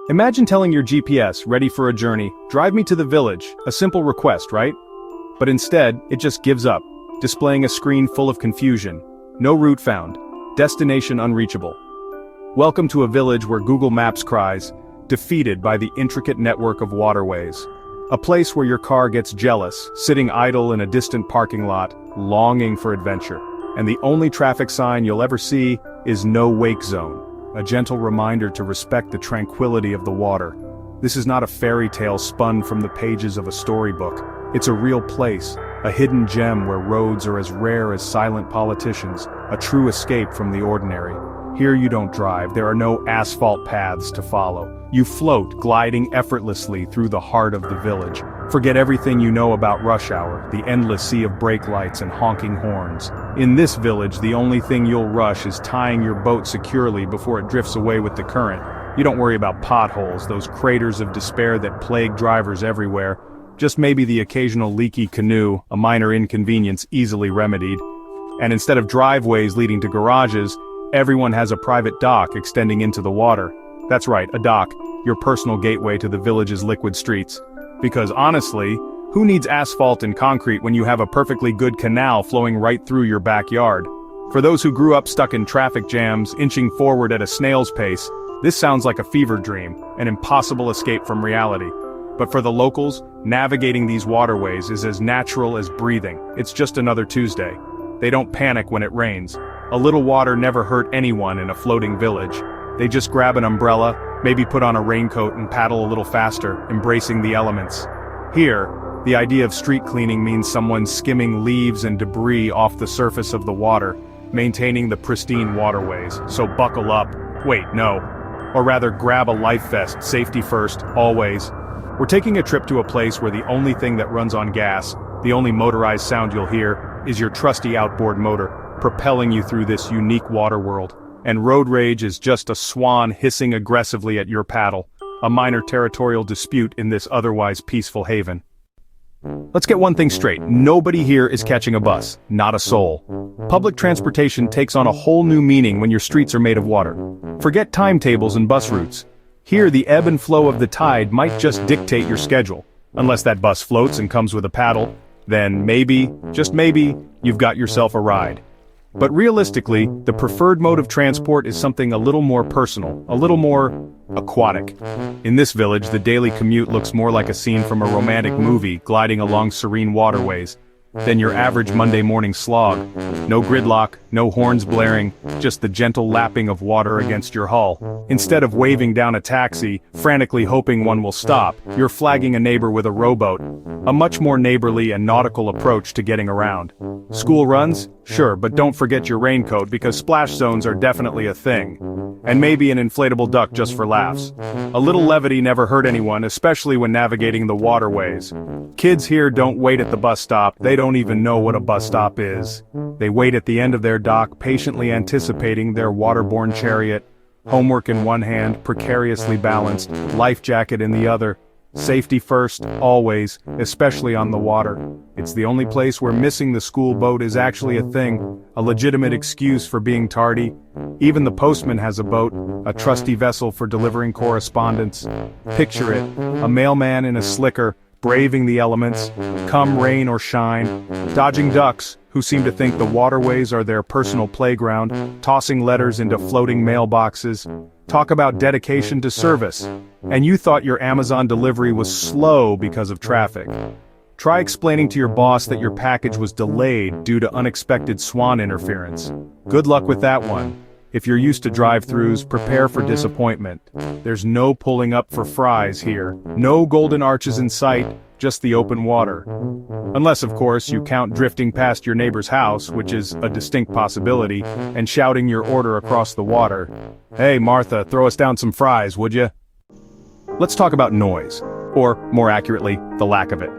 Imagine telling your GPS, ready for a journey, drive me to the village, a simple request, right? But instead, it just gives up, displaying a screen full of confusion. No route found. Destination unreachable. Welcome to a village where Google Maps cries, defeated by the intricate network of waterways. A place where your car gets jealous, sitting idle in a distant parking lot, longing for adventure. And the only traffic sign you'll ever see is no wake zone, a gentle reminder to respect the tranquility of the water. This is not a fairy tale spun from the pages of a storybook. It's a real place, a hidden gem where roads are as rare as silent politicians, a true escape from the ordinary. Here you don't drive, there are no asphalt paths to follow. You float, gliding effortlessly through the heart of the village. Forget everything you know about rush hour, the endless sea of brake lights and honking horns. In this village, the only thing you'll rush is tying your boat securely before it drifts away with the current. You don't worry about potholes, those craters of despair that plague drivers everywhere. Just maybe the occasional leaky canoe, a minor inconvenience easily remedied. And instead of driveways leading to garages, everyone has a private dock extending into the water. That's right, a dock, your personal gateway to the village's liquid streets. Because honestly, who needs asphalt and concrete when you have a perfectly good canal flowing right through your backyard? For those who grew up stuck in traffic jams, inching forward at a snail's pace, this sounds like a fever dream, an impossible escape from reality. But for the locals, navigating these waterways is as natural as breathing. It's just another Tuesday. They don't panic when it rains. A little water never hurt anyone in a floating village. They just grab an umbrella, maybe put on a raincoat and paddle a little faster, embracing the elements. Here, the idea of street cleaning means someone skimming leaves and debris off the surface of the water, maintaining the pristine waterways. So buckle up. Wait, no. Or rather, grab a life vest, safety first, always. We're taking a trip to a place where the only thing that runs on gas, the only motorized sound you'll hear, is your trusty outboard motor, propelling you through this unique water world. And road rage is just a swan hissing aggressively at your paddle, a minor territorial dispute in this otherwise peaceful haven. Let's get one thing straight, nobody here is catching a bus, not a soul. Public transportation takes on a whole new meaning when your streets are made of water. Forget timetables and bus routes. Here the ebb and flow of the tide might just dictate your schedule. Unless that bus floats and comes with a paddle, then maybe, just maybe, you've got yourself a ride. But realistically, the preferred mode of transport is something a little more personal, a little more aquatic. In this village, the daily commute looks more like a scene from a romantic movie gliding along serene waterways than your average Monday morning slog. No gridlock, no horns blaring, just the gentle lapping of water against your hull. Instead of waving down a taxi, frantically hoping one will stop, you're flagging a neighbor with a rowboat. A much more neighborly and nautical approach to getting around. School runs? Sure, but don't forget your raincoat because splash zones are definitely a thing. And maybe an inflatable duck just for laughs. A little levity never hurt anyone, especially when navigating the waterways. Kids here don't wait at the bus stop, they don't even know what a bus stop is. They wait at the end of their dock, patiently anticipating their waterborne chariot. Homework in one hand, precariously balanced, life jacket in the other. Safety first, always, especially on the water. It's the only place where missing the school boat is actually a thing, a legitimate excuse for being tardy. Even the postman has a boat, a trusty vessel for delivering correspondence. Picture it, a mailman in a slicker, braving the elements, come rain or shine, dodging ducks, who seem to think the waterways are their personal playground, tossing letters into floating mailboxes. Talk about dedication to service. And you thought your Amazon delivery was slow because of traffic. Try explaining to your boss that your package was delayed due to unexpected swan interference. Good luck with that one. If you're used to drive-thrus, prepare for disappointment. There's no pulling up for fries here. No golden arches in sight, just the open water. Unless, of course, you count drifting past your neighbor's house, which is a distinct possibility, and shouting your order across the water. Hey, Martha, throw us down some fries, would you? Let's talk about noise. Or, more accurately, the lack of it.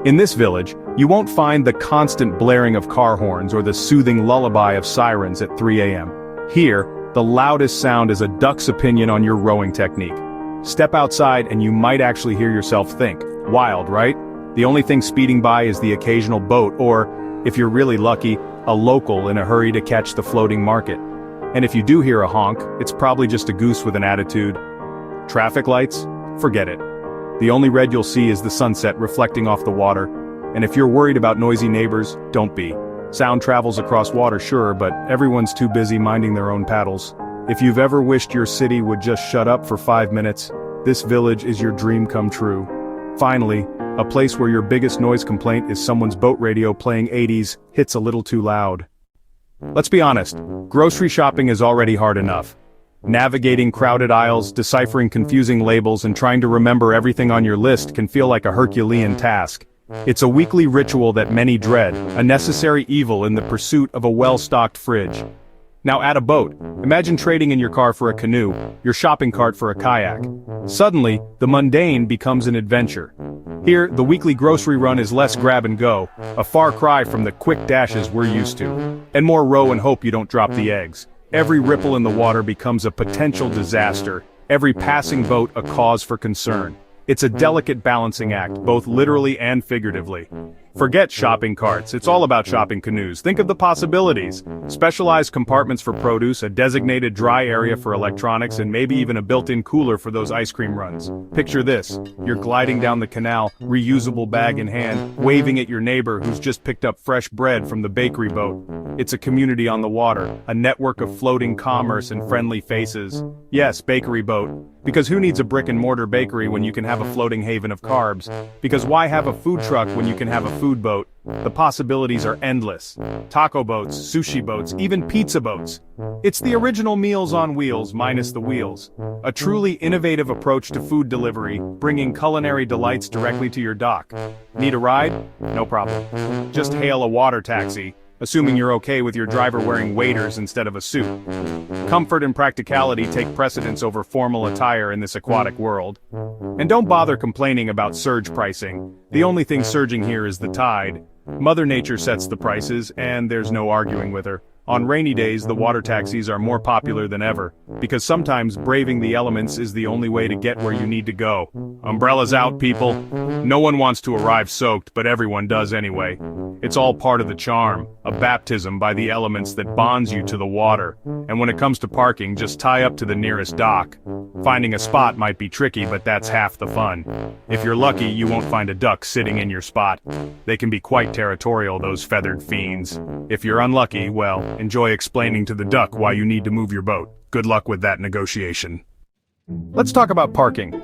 In this village, you won't find the constant blaring of car horns or the soothing lullaby of sirens at 3 a.m. Here, the loudest sound is a duck's opinion on your rowing technique. Step outside and you might actually hear yourself think. Wild, right? The only thing speeding by is the occasional boat or, if you're really lucky, a local in a hurry to catch the floating market. And if you do hear a honk, it's probably just a goose with an attitude. Traffic lights? Forget it. The only red you'll see is the sunset reflecting off the water. And if you're worried about noisy neighbors, don't be. Sound travels across water, sure, but everyone's too busy minding their own paddles. If you've ever wished your city would just shut up for 5 minutes, this village is your dream come true. Finally, a place where your biggest noise complaint is someone's boat radio playing 80s hits a little too loud. Let's be honest, grocery shopping is already hard enough. Navigating crowded aisles, deciphering confusing labels, and trying to remember everything on your list can feel like a Herculean task. It's a weekly ritual that many dread, a necessary evil in the pursuit of a well-stocked fridge. Now add a boat. Imagine trading in your car for a canoe, your shopping cart for a kayak. Suddenly, the mundane becomes an adventure. Here, the weekly grocery run is less grab and go, a far cry from the quick dashes we're used to. And more row and hope you don't drop the eggs. Every ripple in the water becomes a potential disaster, every passing boat a cause for concern. It's a delicate balancing act, both literally and figuratively. Forget shopping carts, it's all about shopping canoes. Think of the possibilities. Specialized compartments for produce, a designated dry area for electronics, and maybe even a built-in cooler for those ice cream runs. Picture this, you're gliding down the canal, reusable bag in hand, waving at your neighbor who's just picked up fresh bread from the bakery boat. It's a community on the water, a network of floating commerce and friendly faces. Yes, bakery boat. Because who needs a brick-and-mortar bakery when you can have a floating haven of carbs? Because why have a food truck when you can have a food boat? The possibilities are endless. Taco boats, sushi boats, even pizza boats. It's the original Meals on Wheels minus the wheels. A truly innovative approach to food delivery, bringing culinary delights directly to your dock. Need a ride? No problem. Just hail a water taxi, assuming you're okay with your driver wearing waders instead of a suit. Comfort and practicality take precedence over formal attire in this aquatic world. And don't bother complaining about surge pricing. The only thing surging here is the tide. Mother Nature sets the prices, and there's no arguing with her. On rainy days, the water taxis are more popular than ever, because sometimes braving the elements is the only way to get where you need to go. Umbrellas out, people. No one wants to arrive soaked, but everyone does anyway. It's all part of the charm, a baptism by the elements that bonds you to the water. And when it comes to parking, just tie up to the nearest dock. Finding a spot might be tricky, but that's half the fun. If you're lucky, you won't find a duck sitting in your spot. They can be quite territorial, those feathered fiends. If you're unlucky, well, enjoy explaining to the duck why you need to move your boat. Good luck with that negotiation. Let's talk about parking.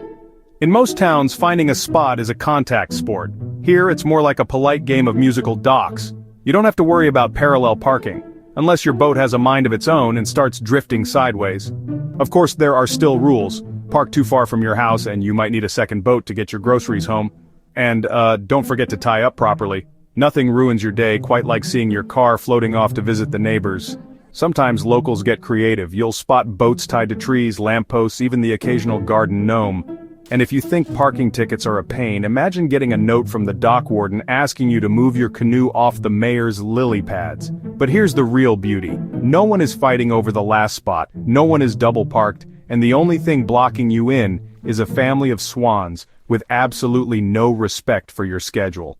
In most towns, finding a spot is a contact sport. Here, it's more like a polite game of musical docks. You don't have to worry about parallel parking, unless your boat has a mind of its own and starts drifting sideways. Of course, there are still rules. Park too far from your house and you might need a second boat to get your groceries home. And, don't forget to tie up properly. Nothing ruins your day quite like seeing your car floating off to visit the neighbors. Sometimes locals get creative. You'll spot boats tied to trees, lampposts, even the occasional garden gnome. And if you think parking tickets are a pain, imagine getting a note from the dock warden asking you to move your canoe off the mayor's lily pads. But here's the real beauty. No one is fighting over the last spot, no one is double parked, and the only thing blocking you in is a family of swans with absolutely no respect for your schedule.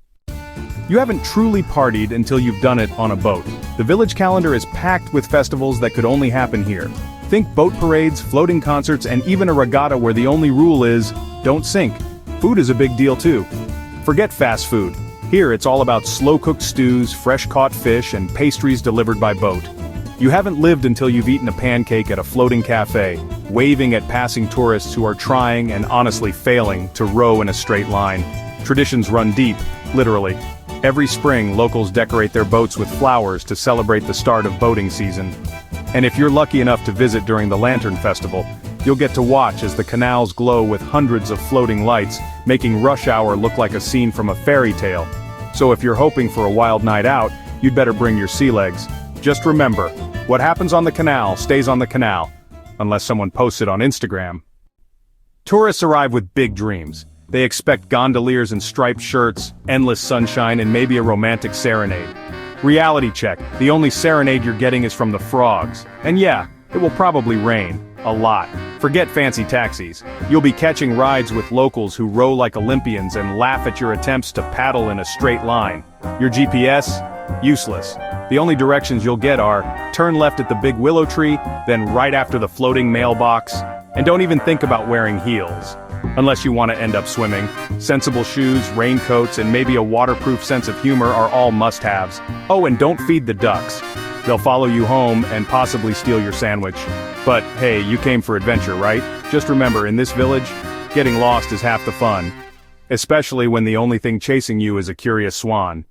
You haven't truly partied until you've done it on a boat. The village calendar is packed with festivals that could only happen here. Think boat parades, floating concerts, and even a regatta where the only rule is, don't sink. Food is a big deal too. Forget fast food. Here it's all about slow-cooked stews, fresh-caught fish, and pastries delivered by boat. You haven't lived until you've eaten a pancake at a floating cafe, waving at passing tourists who are trying and honestly failing to row in a straight line. Traditions run deep, literally. Every spring, locals decorate their boats with flowers to celebrate the start of boating season. And if you're lucky enough to visit during the Lantern Festival, you'll get to watch as the canals glow with hundreds of floating lights, making rush hour look like a scene from a fairy tale. So if you're hoping for a wild night out, you'd better bring your sea legs. Just remember, what happens on the canal stays on the canal, unless someone posts it on Instagram. Tourists arrive with big dreams. They expect gondoliers in striped shirts, endless sunshine, and maybe a romantic serenade. Reality check, the only serenade you're getting is from the frogs. And yeah, it will probably rain. A lot. Forget fancy taxis. You'll be catching rides with locals who row like Olympians and laugh at your attempts to paddle in a straight line. Your GPS? Useless. The only directions you'll get are, turn left at the big willow tree, then right after the floating mailbox. And don't even think about wearing heels. Unless you want to end up swimming. Sensible shoes, raincoats, and maybe a waterproof sense of humor are all must-haves. Oh, and don't feed the ducks. They'll follow you home and possibly steal your sandwich. But hey, you came for adventure, right? Just remember, in this village, getting lost is half the fun. Especially when the only thing chasing you is a curious swan.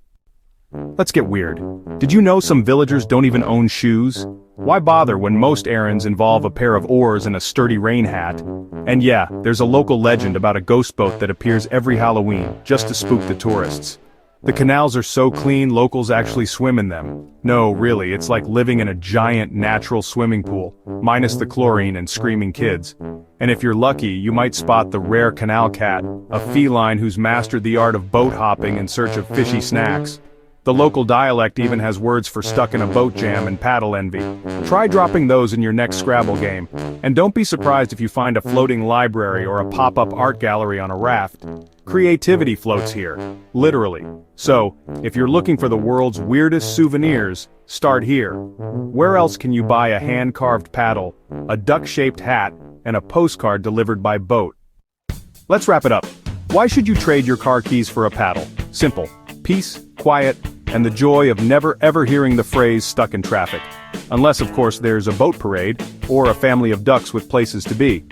Let's get weird. Did you know some villagers don't even own shoes? Why bother when most errands involve a pair of oars and a sturdy rain hat? And yeah, there's a local legend about a ghost boat that appears every Halloween, just to spook the tourists. The canals are so clean, locals actually swim in them. No, really, it's like living in a giant natural swimming pool, minus the chlorine and screaming kids. And if you're lucky, you might spot the rare canal cat, a feline who's mastered the art of boat hopping in search of fishy snacks. The local dialect even has words for stuck in a boat jam and paddle envy. Try dropping those in your next Scrabble game. And don't be surprised if you find a floating library or a pop-up art gallery on a raft. Creativity floats here, literally. So, if you're looking for the world's weirdest souvenirs, start here. Where else can you buy a hand-carved paddle, a duck-shaped hat, and a postcard delivered by boat? Let's wrap it up. Why should you trade your car keys for a paddle? Simple. Peace, quiet, and the joy of never ever hearing the phrase stuck in traffic. Unless, of course, there's a boat parade, or a family of ducks with places to be.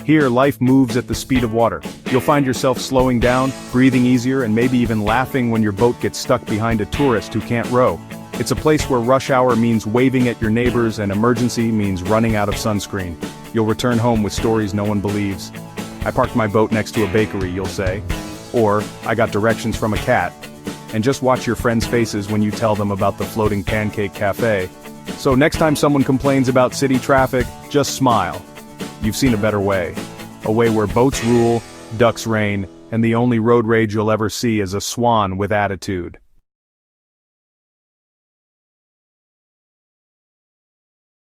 Here, life moves at the speed of water. You'll find yourself slowing down, breathing easier, and maybe even laughing when your boat gets stuck behind a tourist who can't row. It's a place where rush hour means waving at your neighbors and emergency means running out of sunscreen. You'll return home with stories no one believes. I parked my boat next to a bakery, you'll say. Or, I got directions from a cat. And just watch your friends' faces when you tell them about the floating pancake cafe. So next time someone complains about city traffic, just smile. You've seen a better way. A way where boats rule, ducks reign, and the only road rage you'll ever see is a swan with attitude.